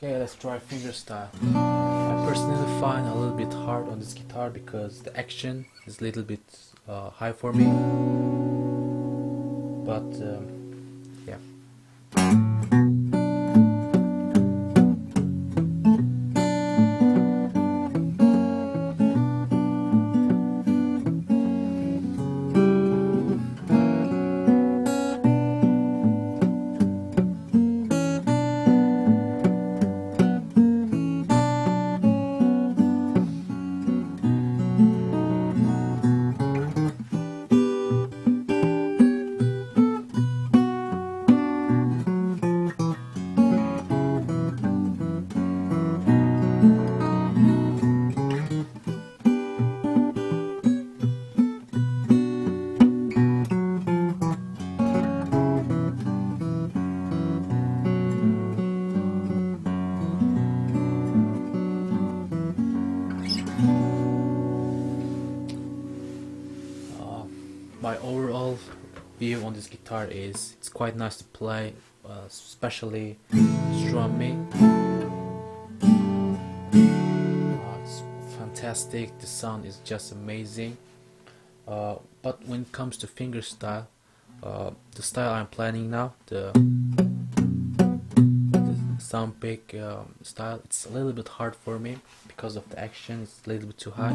Okay, let's try fingerstyle. I personally find a little bit hard on this guitar because the action is a little bit high for me. But yeah. My overall view on this guitar is it's quite nice to play, especially strumming. It's fantastic, the sound is just amazing. But when it comes to fingerstyle, the style I'm planning now, the sound pick style, it's a little bit hard for me because of the action, it's a little bit too high.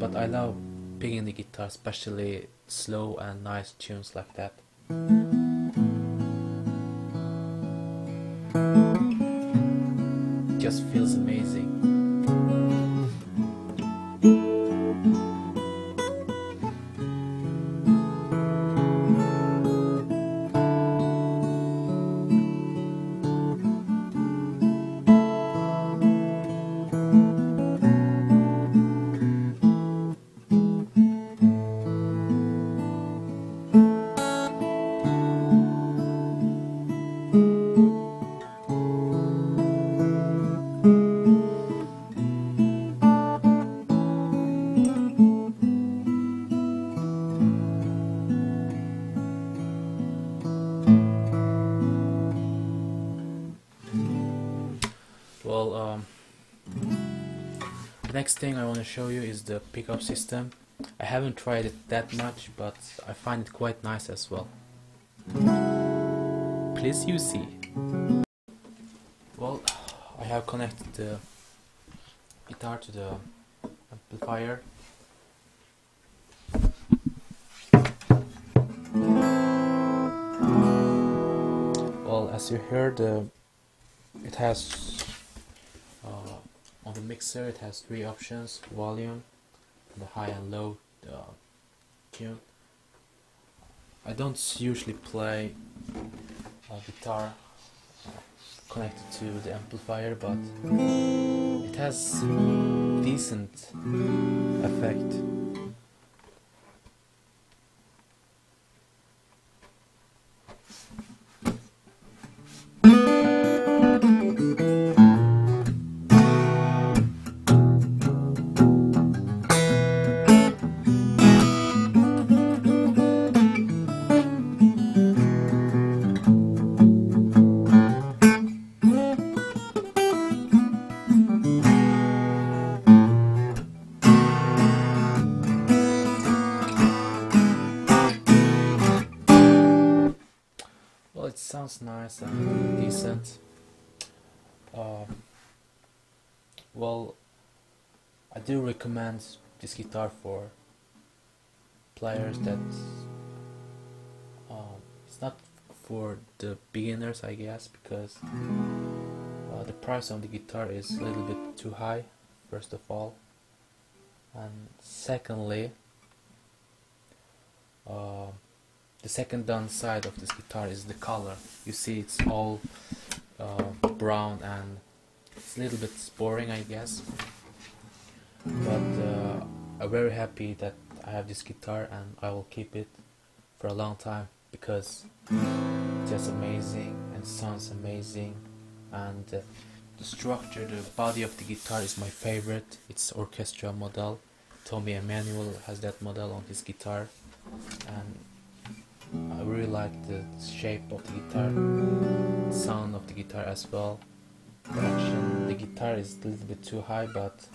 But I love picking the guitar, especially slow and nice tunes like that. It just feels amazing. Well, the next thing I want to show you is the pickup system. I haven't tried it that much, but I find it quite nice as well. Please you see. Well, I have connected the guitar to the amplifier. Well, as you heard, it has on the mixer it has 3 options: volume, the high and low tune. I don't usually play guitar connected to the amplifier, but it has decent effect. Well, it sounds nice and decent. Well, I do recommend this guitar for players that it's not for the beginners, I guess, because the price on the guitar is a little bit too high, first of all, and secondly, the second downside of this guitar is the color. You see, it's all brown and it's a little bit boring, I guess. But I'm very happy that I have this guitar, and I will keep it for a long time because it's just amazing and sounds amazing. And the structure, the body of the guitar is my favorite. It's orchestra model. Tommy Emmanuel has that model on his guitar, and I really like the shape of the guitar, the sound of guitar as well. The guitar is a little bit too high, but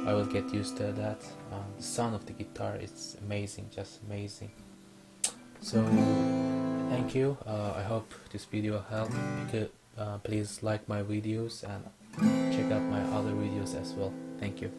I will get used to that. The sound of the guitar is amazing, just amazing. So thank you. I hope this video helped. Please like my videos and check out my other videos as well. Thank you.